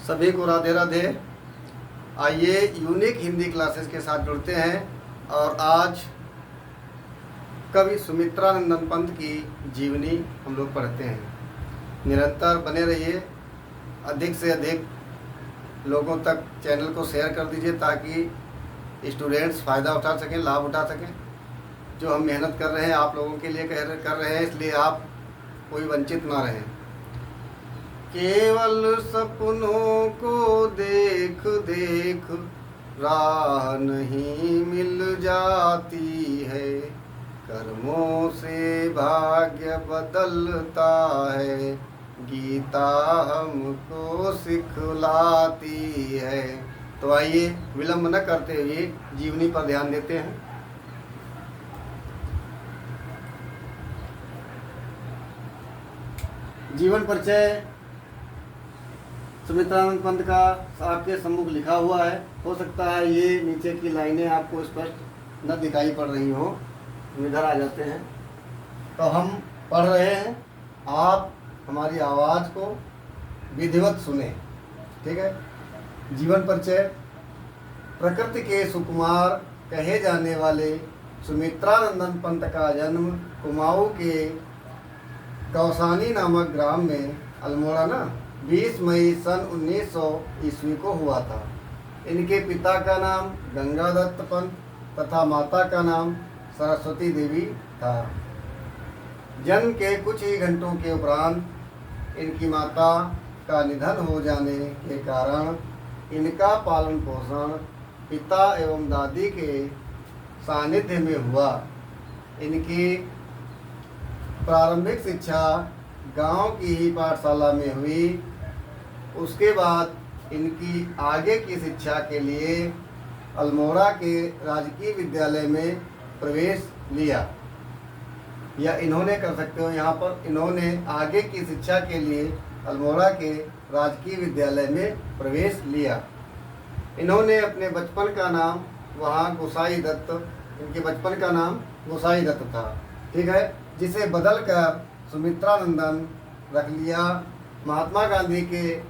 सभी को राधे राधे। आइए यूनिक हिंदी क्लासेस के साथ जुड़ते हैं और आज कवि सुमित्रानंदन पंत की जीवनी हम लोग पढ़ते हैं। निरंतर बने रहिए, अधिक से अधिक लोगों तक चैनल को शेयर कर दीजिए ताकि स्टूडेंट्स फ़ायदा उठा सकें, लाभ उठा सकें। जो हम मेहनत कर रहे हैं आप लोगों के लिए कर रहे हैं, इसलिए आप कोई वंचित ना रहें। केवल सपनों को देख देख राह नहीं मिल जाती है, कर्मों से भाग्य बदलता है, गीता हमको सिखलाती है। तो आइए विलंब न करते हुए जीवनी पर ध्यान देते हैं। जीवन परिचय सुमित्रानंद पंत का आपके सम्मुख लिखा हुआ है। हो सकता है ये नीचे की लाइनें आपको स्पष्ट न दिखाई पड़ रही हो, इधर आ जाते हैं। तो हम पढ़ रहे हैं, आप हमारी आवाज़ को विधिवत सुने, ठीक है। जीवन परिचय। प्रकृति के सुकुमार कहे जाने वाले सुमित्रानंदन पंत का जन्म कुमाऊं के कौसानी नामक ग्राम में अल्मोड़ा 20 मई सन 1900 ईस्वी को हुआ था। इनके पिता का नाम गंगादत्त पंत तथा माता का नाम सरस्वती देवी था। जन्म के कुछ ही घंटों के उपरांत इनकी माता का निधन हो जाने के कारण इनका पालन पोषण पिता एवं दादी के सानिध्य में हुआ। इनकी प्रारंभिक शिक्षा गांव की ही पाठशाला में हुई। उसके बाद इनकी आगे की शिक्षा के लिए अल्मोड़ा के राजकीय विद्यालय में प्रवेश लिया, या इन्होंने कर सकते हो यहाँ पर, इन्होंने आगे की शिक्षा के लिए अल्मोड़ा के राजकीय विद्यालय में प्रवेश लिया। इन्होंने अपने बचपन का नाम वहाँ गोसाई दत्त, इनके बचपन का नाम गोसाई दत्त था, ठीक है, जिसे बदलकर सुमित्रानंदन रख लिया। महात्मा गांधी के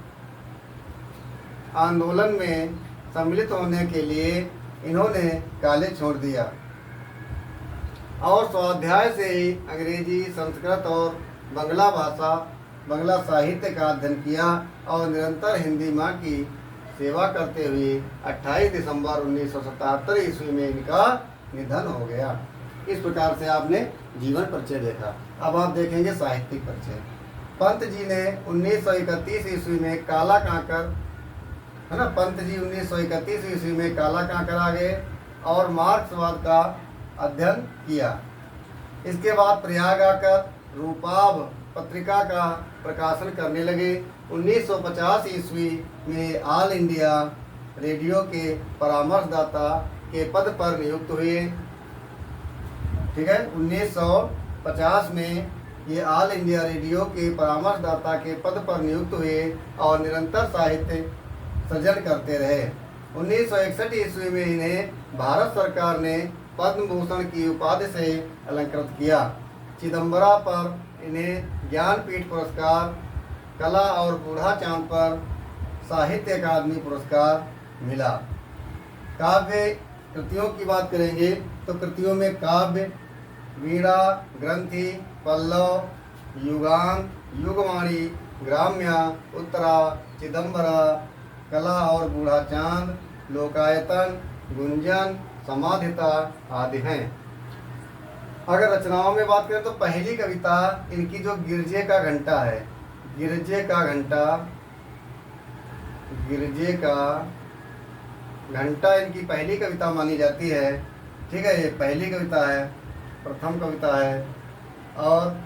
आंदोलन में सम्मिलित होने के लिए इन्होंने कॉलेज छोड़ दिया और स्वाध्याय से ही अंग्रेजी, संस्कृत और बांग्ला साहित्य का अध्ययन किया और निरंतर हिंदी माँ की सेवा करते हुए 28 दिसंबर 1977 ईस्वी में इनका निधन हो गया। इस प्रकार से आपने जीवन परिचय देखा। अब आप देखेंगे साहित्यिक परिचय। पंत जी ने 1931 ईस्वी में काला कांकर, है ना, पंत जी 1931 ईस्वी में काला कांकर आ गए और मार्क्सवाद का अध्ययन किया। इसके बाद प्रयाग आकर रूपाभ पत्रिका का प्रकाशन करने लगे। 1950 ईस्वी में ऑल इंडिया रेडियो के परामर्शदाता के पद पर नियुक्त हुए, ठीक है। 1950 में ये ऑल इंडिया रेडियो के परामर्शदाता के पद पर नियुक्त हुए और निरंतर साहित्य सृजन करते रहे। 1961 ईस्वी में इन्हें भारत सरकार ने पद्म भूषण की उपाधि से अलंकृत किया। चिदम्बरा पर इन्हें ज्ञानपीठ पुरस्कार, कला और बूढ़ा चांद पर साहित्य अकादमी पुरस्कार मिला। काव्य कृतियों की बात करेंगे तो कृतियों में काव्य, वीणा, ग्रंथि, पल्लव, युगान, युगवाणी, ग्राम्या, उत्तरा, चिदम्बरा, कला और बूढ़ा चांद, लोकायतन, गुंजन, समाधिता आदि हैं। अगर रचनाओं में बात करें तो पहली कविता इनकी जो गिरजे का घंटा है, गिरजे का घंटा इनकी पहली कविता मानी जाती है, ठीक है। ये पहली कविता है, प्रथम कविता है। और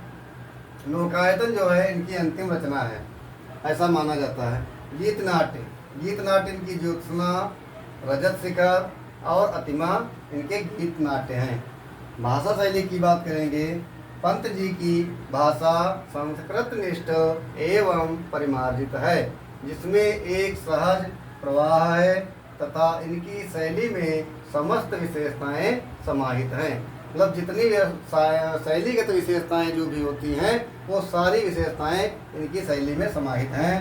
लोकायतन जो है इनकी अंतिम रचना है, ऐसा माना जाता है। गीत नाट्य इनकी ज्योत्सना, रजत शिखर और अतिमा इनके गीत नाट्य हैं। भाषा शैली की बात करेंगे, पंत जी की भाषा संस्कृत निष्ठ एवं परिमार्जित है, जिसमें एक सहज प्रवाह है तथा इनकी शैली में समस्त विशेषताएं समाहित हैं। मतलब जितनी शैलीगत विशेषताएं जो भी होती हैं वो सारी विशेषताएं इनकी शैली में समाहित हैं।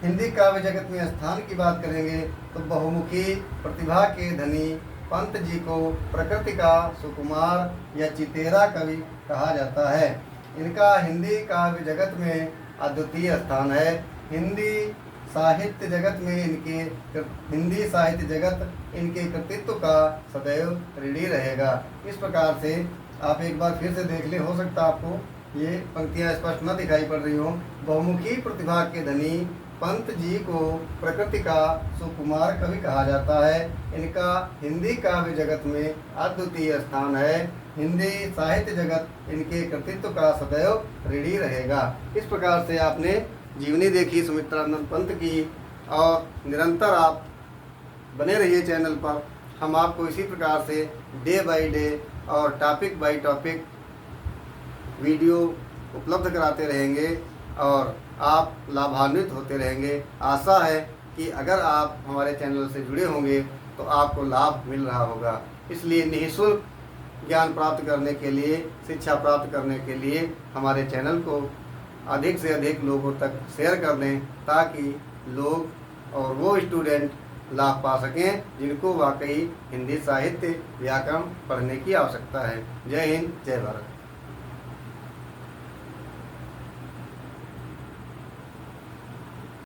हिंदी काव्य जगत में स्थान की बात करेंगे तो बहुमुखी प्रतिभा के धनी पंत जी को प्रकृति का सुकुमार या चितेरा कवि कहा जाता है। इनका हिंदी काव्य जगत में अद्वितीय स्थान है। हिंदी साहित्य जगत इनके कृतित्व का सदैव ऋणी रहेगा। इस प्रकार से आप एक बार फिर से देख लें, हो सकता है आपको ये पंक्तियाँ स्पष्ट न दिखाई पड़ रही हों। बहुमुखी प्रतिभा के धनी पंत जी को प्रकृति का सुकुमार कवि कहा जाता है। इनका हिंदी काव्य जगत में अद्वितीय स्थान है। हिंदी साहित्य जगत इनके कृतित्व का सदैव ऋणी रहेगा। इस प्रकार से आपने जीवनी देखी सुमित्रानंद पंत की, और निरंतर आप बने रहिए चैनल पर। हम आपको इसी प्रकार से डे बाय डे और टॉपिक बाय टॉपिक वीडियो उपलब्ध कराते रहेंगे और आप लाभान्वित होते रहेंगे। आशा है कि अगर आप हमारे चैनल से जुड़े होंगे तो आपको लाभ मिल रहा होगा। इसलिए निःशुल्क ज्ञान प्राप्त करने के लिए, शिक्षा प्राप्त करने के लिए हमारे चैनल को अधिक से अधिक लोगों तक शेयर कर दें, ताकि लोग और वो स्टूडेंट लाभ पा सकें जिनको वाकई हिंदी साहित्य व्याकरण पढ़ने की आवश्यकता है। जय हिंद, जय भारत।